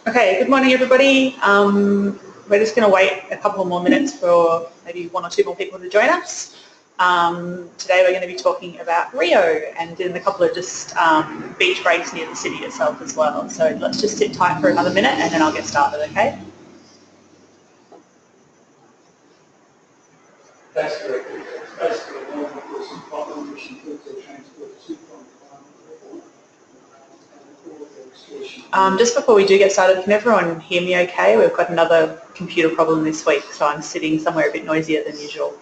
Okay, good morning everybody. We're just going to wait a couple more minutes for maybe one or two more people to join us. Today we're going to be talking about Rio and doing a couple of just beach breaks near the city itself as well. So let's just sit tight for another minute and then I'll get started, okay? That's correct. Basically, a normal person problem which includes their transport to just before we do get started, can everyone hear me okay? We've got another computer problem this week, so I'm sitting somewhere a bit noisier than usual.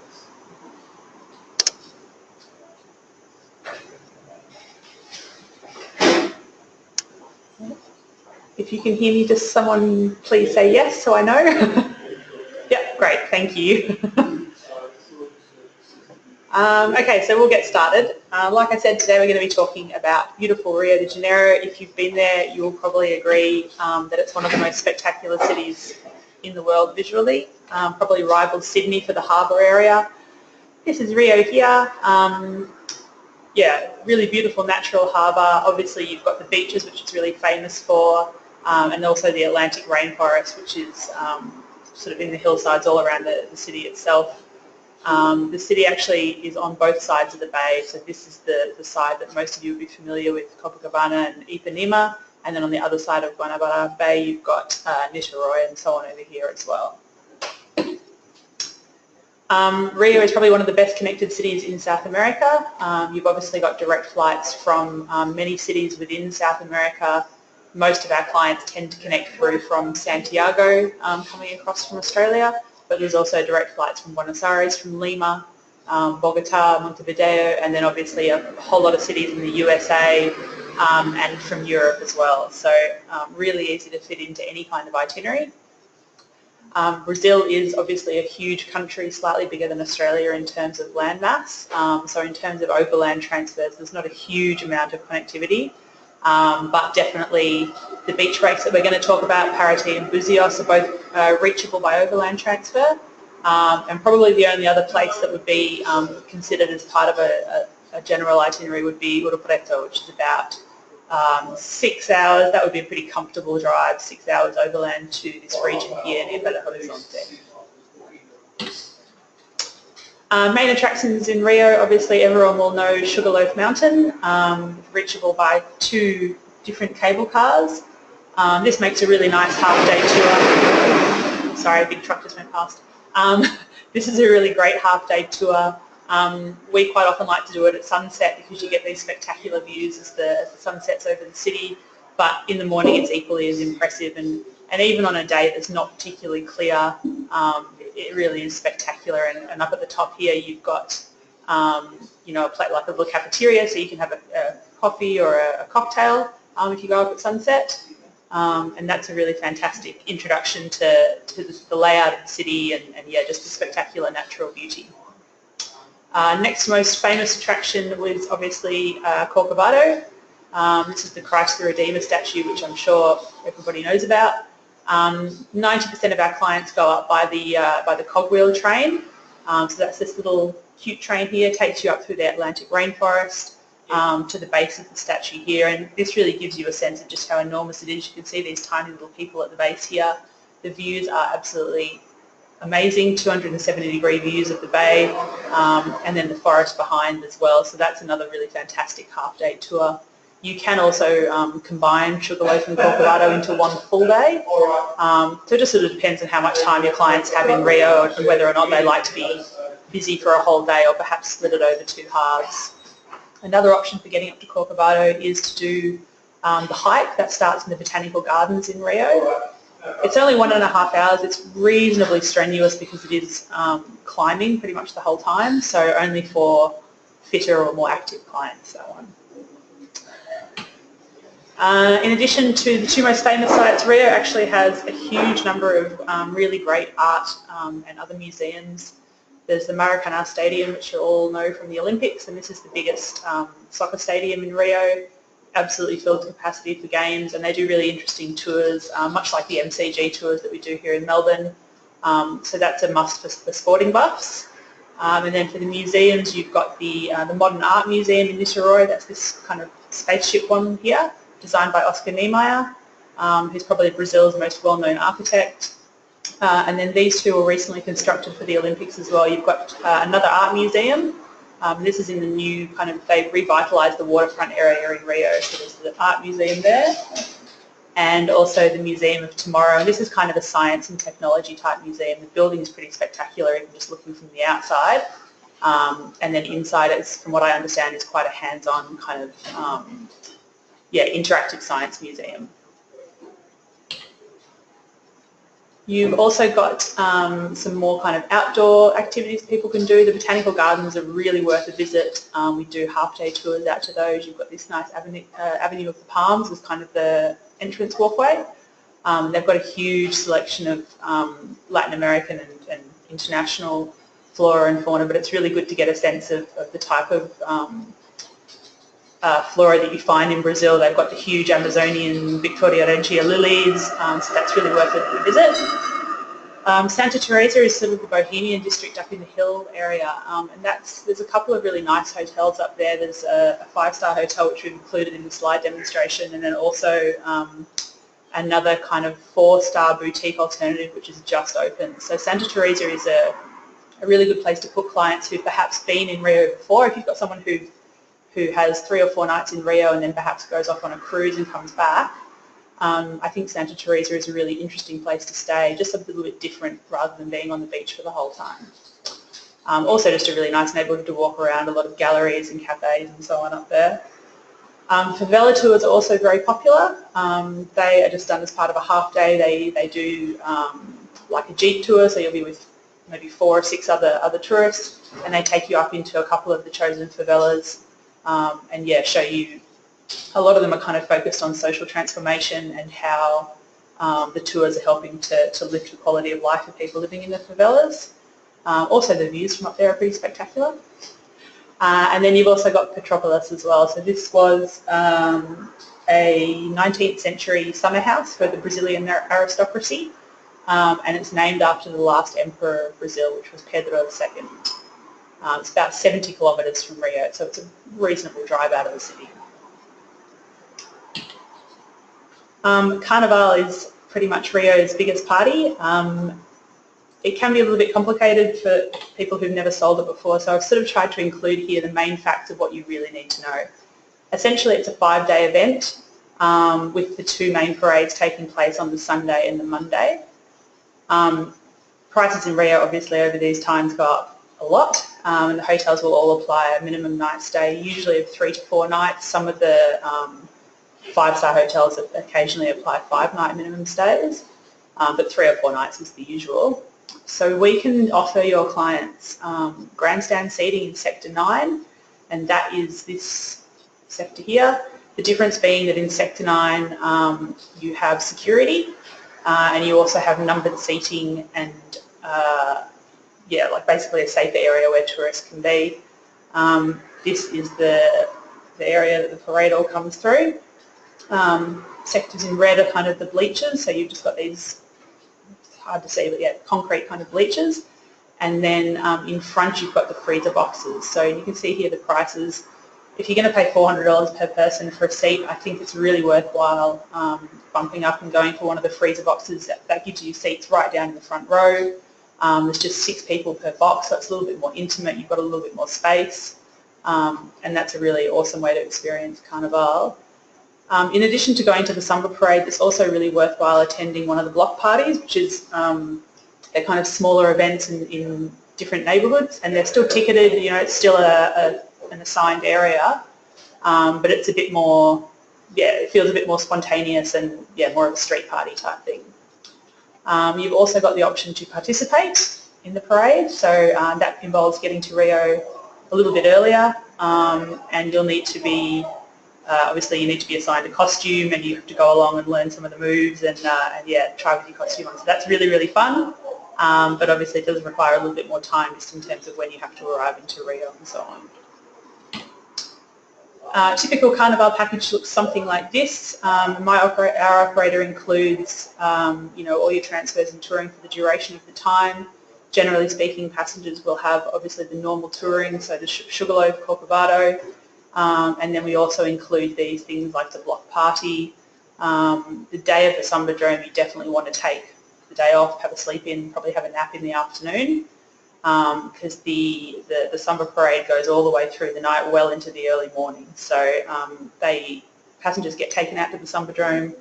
If you can hear me, just someone please say yes so I know. Yep, great, thank you. Okay, so we'll get started. Like I said, today we're going to be talking about beautiful Rio de Janeiro. If you've been there, you'll probably agree that it's one of the most spectacular cities in the world visually, probably rivals Sydney for the harbour area. This is Rio here. Yeah, really beautiful natural harbour. Obviously you've got the beaches, which it's really famous for, and also the Atlantic rainforest, which is sort of in the hillsides all around the city itself. The city actually is on both sides of the bay, so this is the side that most of you will be familiar with, Copacabana and Ipanema, and then on the other side of Guanabara Bay you've got Niterói and so on over here as well. Rio is probably one of the best connected cities in South America. You've obviously got direct flights from many cities within South America. Most of our clients tend to connect through from Santiago coming across from Australia, but there's also direct flights from Buenos Aires, from Lima, Bogota, Montevideo, and then obviously a whole lot of cities in the USA and from Europe as well. So really easy to fit into any kind of itinerary. Brazil is obviously a huge country, slightly bigger than Australia in terms of landmass. So in terms of overland transfers, there's not a huge amount of connectivity. But definitely the beach breaks that we're going to talk about, Paraty and Buzios, are both reachable by overland transfer, and probably the only other place that would be considered as part of a general itinerary would be Ouro Preto, which is about 6 hours. That would be a pretty comfortable drive, 6 hours overland to this region here near Belo Horizonte. Main attractions in Rio, obviously everyone will know Sugarloaf Mountain, reachable by 2 different cable cars. This makes a really nice half-day tour. Sorry, a big truck just went past. This is a really great half-day tour. We quite often like to do it at sunset because you get these spectacular views as the sun sets over the city, but in the morning it's equally as impressive, and even on a day that's not particularly clear, it really is spectacular. And up at the top here you've got you know, a plate like a little cafeteria, so you can have a coffee or a cocktail if you go up at sunset, and that's a really fantastic introduction to the layout of the city and yeah, just the spectacular natural beauty. Next most famous attraction was obviously Corcovado. This is the Christ the Redeemer statue, which I'm sure everybody knows about. 90% of our clients go up by the cogwheel train. So that's this little cute train here, takes you up through the Atlantic rainforest to the base of the statue here, and this really gives you a sense of just how enormous it is. You can see these tiny little people at the base here. The views are absolutely amazing, 270-degree views of the bay, and then the forest behind as well. So that's another really fantastic half-day tour. You can also combine Sugarloaf and Corcovado into one full day. So it just sort of depends on how much time your clients have in Rio and whether or not they like to be busy for a whole day or perhaps split it over 2 halves. Another option for getting up to Corcovado is to do the hike that starts in the Botanical Gardens in Rio. It's only 1.5 hours. It's reasonably strenuous because it is climbing pretty much the whole time, so only for fitter or more active clients, that one. In addition to the 2 most famous sites, Rio actually has a huge number of really great art and other museums. There's the Maracanã Stadium, which you all know from the Olympics, and this is the biggest soccer stadium in Rio, absolutely filled to capacity for games, and they do really interesting tours, much like the MCG tours that we do here in Melbourne. So that's a must for sporting buffs. And then for the museums, you've got the Modern Art Museum in Niterói. That's this kind of spaceship one here. designed by Oscar Niemeyer, who's probably Brazil's most well-known architect. And then these two were recently constructed for the Olympics as well. You've got another art museum. This is in the new kind of, they've revitalised the waterfront area in Rio, so there's the art museum there. And also the Museum of Tomorrow. And this is kind of a science and technology type museum. The building is pretty spectacular, even just looking from the outside. And then inside, it's, from what I understand, is quite a hands-on kind of, interactive science museum. You've also got some more kind of outdoor activities people can do. The botanical gardens are really worth a visit. We do half-day tours out to those. You've got this nice Avenue of the Palms as kind of the entrance walkway. They've got a huge selection of Latin American and international flora and fauna, but it's really good to get a sense of the type of flora that you find in Brazil. They've got the huge Amazonian Victoria Regia lilies, so that's really worth a visit. Santa Teresa is sort of the Bohemian district up in the hill area, and there's a couple of really nice hotels up there. There's a 5-star hotel which we've included in the slide demonstration, and then also another kind of 4-star boutique alternative which is just opened. So Santa Teresa is a really good place to put clients who've perhaps been in Rio before. If you've got someone who has 3 or 4 nights in Rio and then perhaps goes off on a cruise and comes back, I think Santa Teresa is a really interesting place to stay, just a little bit different rather than being on the beach for the whole time. Also just a really nice neighbourhood to walk around, a lot of galleries and cafes and so on up there. Favela tours are also very popular. They are just done as part of a half day. They do like a jeep tour, so you'll be with maybe 4 or 6 other tourists, and they take you up into a couple of the chosen favelas and show you. A lot of them are kind of focused on social transformation and how the tours are helping to lift the quality of life of people living in the favelas. Also the views from up there are pretty spectacular. And then you've also got Petropolis as well. So this was a 19th century summer house for the Brazilian aristocracy, and it's named after the last emperor of Brazil, which was Pedro II. It's about 70 kilometres from Rio, so it's a reasonable drive out of the city. Carnival is pretty much Rio's biggest party. It can be a little bit complicated for people who've never sold it before, so I've sort of tried to include here the main facts of what you really need to know. Essentially, it's a 5-day event with the 2 main parades taking place on the Sunday and the Monday. Prices in Rio, obviously, over these times go up a lot, and the hotels will all apply a minimum night stay, usually of 3 to 4 nights. Some of the 5-star hotels occasionally apply 5-night minimum stays, but 3 or 4 nights is the usual. So we can offer your clients grandstand seating in Sector 9, and that is this sector here. The difference being that in Sector 9 you have security and you also have numbered seating and like basically a safer area where tourists can be. This is the area that the parade all comes through. Sectors in red are kind of the bleachers, so you've just got these, it's hard to see, but concrete kind of bleachers. And then in front you've got the freezer boxes. So you can see here the prices. If you're going to pay $400 per person for a seat, I think it's really worthwhile bumping up and going for one of the freezer boxes. That gives you seats right down in the front row. There's just 6 people per box, so it's a little bit more intimate. You've got a little bit more space, and that's a really awesome way to experience Carnival. In addition to going to the Samba Parade, it's also really worthwhile attending one of the block parties, which is they're kind of smaller events in different neighbourhoods, and they're still ticketed. You know, it's still an assigned area, but it's a bit more, it feels a bit more spontaneous and more of a street party type thing. You've also got the option to participate in the parade, so that involves getting to Rio a little bit earlier, and you'll need to be, obviously you need to be assigned a costume, and you have to go along and learn some of the moves and try with your costume on. So that's really, really fun, but obviously it does require a little bit more time just in terms of when you have to arrive into Rio and so on. Typical Carnival package looks something like this. Our operator includes all your transfers and touring for the duration of the time. Generally speaking, passengers will have obviously the normal touring, so the Sugarloaf, Corcovado, And then we also include these things like the block party. The day of the Sumbadrome, you definitely want to take the day off, have a sleep in, probably have a nap in the afternoon, because the Samba parade goes all the way through the night, well into the early morning. So passengers get taken out to the Sumbadrome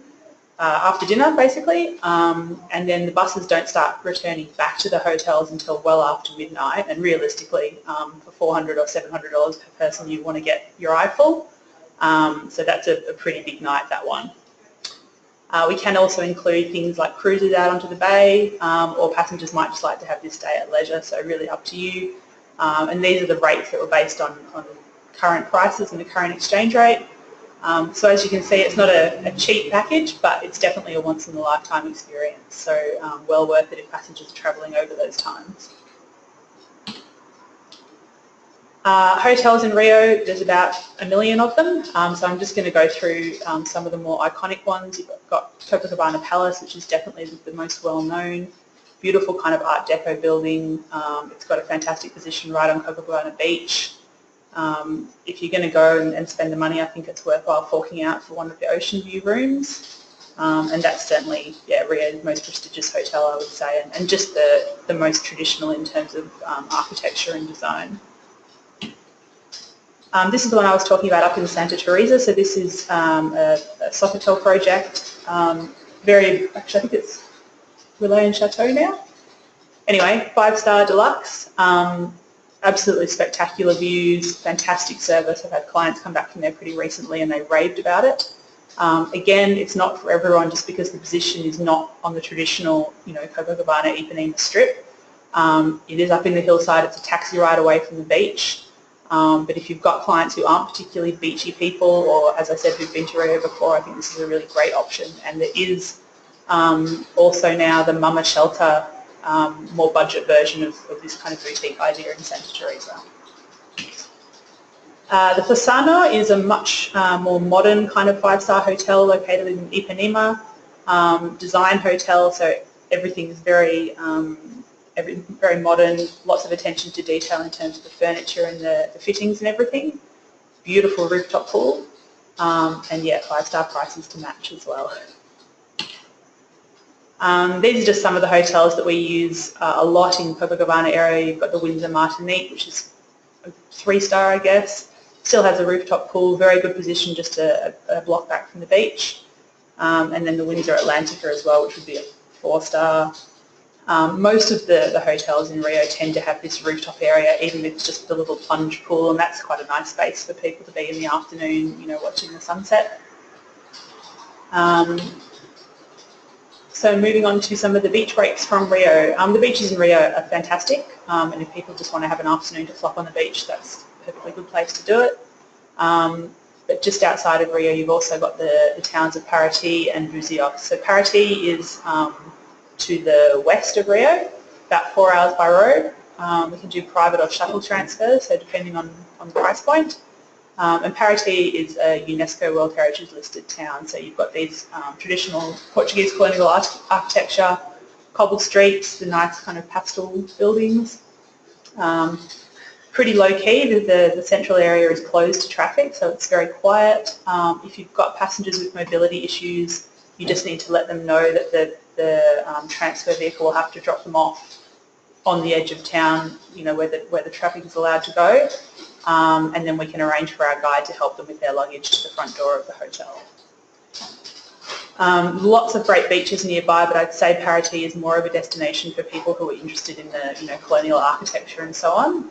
after dinner, basically, and then the buses don't start returning back to the hotels until well after midnight. And realistically, for $400 or $700 per person, you want to get your eye full. So that's a pretty big night, that one. We can also include things like cruises out onto the bay, or passengers might just like to have this day at leisure, so really up to you. And these are the rates that were based on current prices and the current exchange rate. So as you can see, it's not a cheap package, but it's definitely a once-in-a-lifetime experience, so well worth it if passengers are travelling over those times. Hotels in Rio, there's about 1 million of them, so I'm just going to go through some of the more iconic ones. You've got Copacabana Palace, which is definitely the most well-known. Beautiful kind of Art Deco building. It's got a fantastic position right on Copacabana Beach. If you're going to go and spend the money, I think it's worthwhile forking out for one of the ocean view rooms. And that's certainly, yeah, Rio's most prestigious hotel, I would say, and just the most traditional in terms of architecture and design. This is the one I was talking about up in Santa Teresa. So this is a Sofitel project. Actually, I think it's Relais and Chateau now. Anyway, 5-star deluxe. Absolutely spectacular views, fantastic service. I've had clients come back from there pretty recently and they raved about it. Again, it's not for everyone just because the position is not on the traditional, Copacabana Ipanema strip. It is up in the hillside. It's a taxi ride away from the beach. But if you've got clients who aren't particularly beachy people, or as I said, who've been to Rio before, I think this is a really great option. And there is also now the Mama Shelter, more budget version of this kind of boutique idea in Santa Teresa. The Fasano is a much more modern kind of 5-star hotel located in Ipanema, design hotel, so everything is very modern, lots of attention to detail in terms of the furniture and the fittings and everything. Beautiful rooftop pool, and yeah, 5-star prices to match as well. These are just some of the hotels that we use a lot in Copacabana area. You've got the Windsor Martinique, which is a 3-star, I guess. Still has a rooftop pool, very good position, just a block back from the beach. And then the Windsor Atlantica as well, which would be a 4-star. Most of the hotels in Rio tend to have this rooftop area, even if it's just a little plunge pool, and that's quite a nice space for people to be in the afternoon, watching the sunset. So moving on to some of the beach breaks from Rio. The beaches in Rio are fantastic, and if people just want to have an afternoon to flop on the beach, that's a perfectly good place to do it. But just outside of Rio, you've also got the towns of Paraty and Buzios. So Paraty is to the west of Rio, about 4 hours by road. We can do private or shuttle transfers, so depending on the price point. And Paraty is a UNESCO World Heritage listed town, so you've got these traditional Portuguese colonial architecture, cobbled streets, the nice kind of pastel buildings. Pretty low-key, the central area is closed to traffic, so it's very quiet. If you've got passengers with mobility issues, you just need to let them know that the transfer vehicle will have to drop them off on the edge of town, where the traffic is allowed to go. And then we can arrange for our guide to help them with their luggage to the front door of the hotel. Lots of great beaches nearby, but I'd say Paraty is more of a destination for people who are interested in the colonial architecture and so on.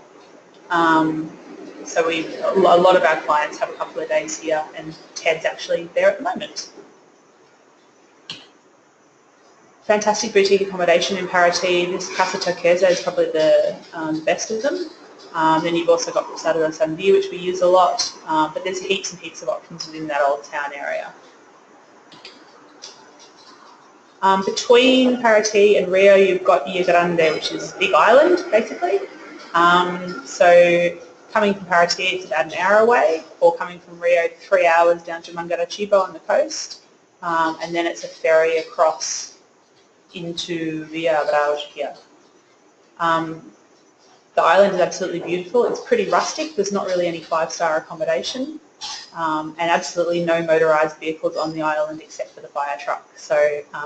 So a lot of our clients have a couple of days here, and Ted's actually there at the moment. Fantastic boutique accommodation in Paraty. This Casa Turquesa is probably the best of them. Then you've also got Posada del Sandia, which we use a lot, but there's heaps and heaps of options within that old town area. Between Paraty and Rio, you've got Ilha Grande, which is Big Island, basically. So coming from Paraty, it's about an hour away, or coming from Rio, 3 hours down to Mangaratiba on the coast, and then it's a ferry across into Via Abreu here. The island is absolutely beautiful. It's pretty rustic. There's not really any 5-star accommodation, and absolutely no motorised vehicles on the island except for the fire truck. So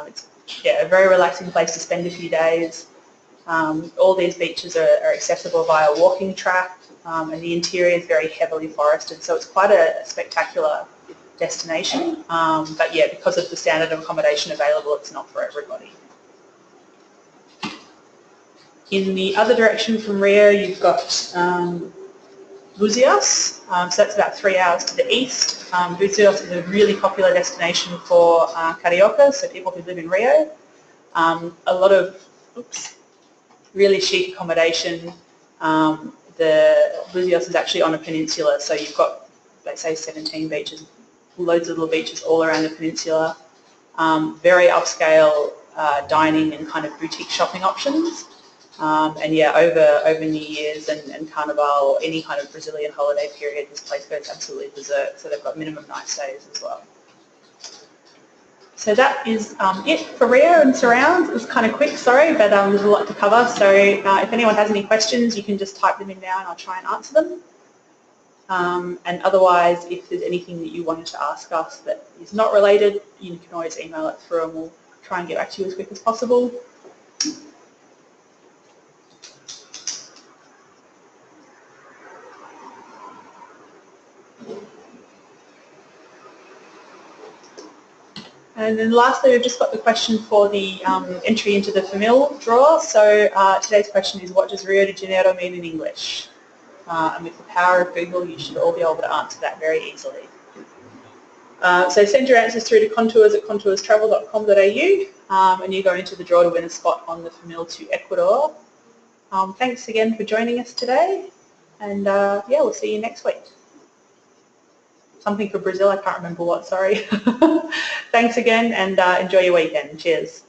it's a very relaxing place to spend a few days. All these beaches are accessible via walking track, and the interior is very heavily forested, so it's quite a spectacular destination. But yeah, because of the standard of accommodation available, it's not for everybody. In the other direction from Rio, you've got Buzios, so that's about 3 hours to the east. Buzios is a really popular destination for Carioca, so people who live in Rio. A lot of really chic accommodation. The Buzios is actually on a peninsula, so you've got, they say, 17 beaches, loads of little beaches all around the peninsula. Very upscale dining and kind of boutique shopping options. And yeah, over New Year's and Carnival or any kind of Brazilian holiday period, this place goes absolutely berserk. So they've got minimum night stays as well. So that is it for Rio and surrounds. It was kind of quick, sorry, but there's a lot to cover. So if anyone has any questions, you can just type them in now and I'll try and answer them. And otherwise, if there's anything that you wanted to ask us that is not related, you can always email it through and we'll try and get back to you as quick as possible. And then lastly, we've just got the question for the entry into the Famil draw. So today's question is, what does Rio de Janeiro mean in English? And with the power of Google, you should all be able to answer that very easily. So send your answers through to contours@contourstravel.com.au and you go into the draw to win a spot on the Famil to Ecuador. Thanks again for joining us today, and yeah, we'll see you next week. Something for Brazil, I can't remember what, sorry. Thanks again, and enjoy your weekend. Cheers.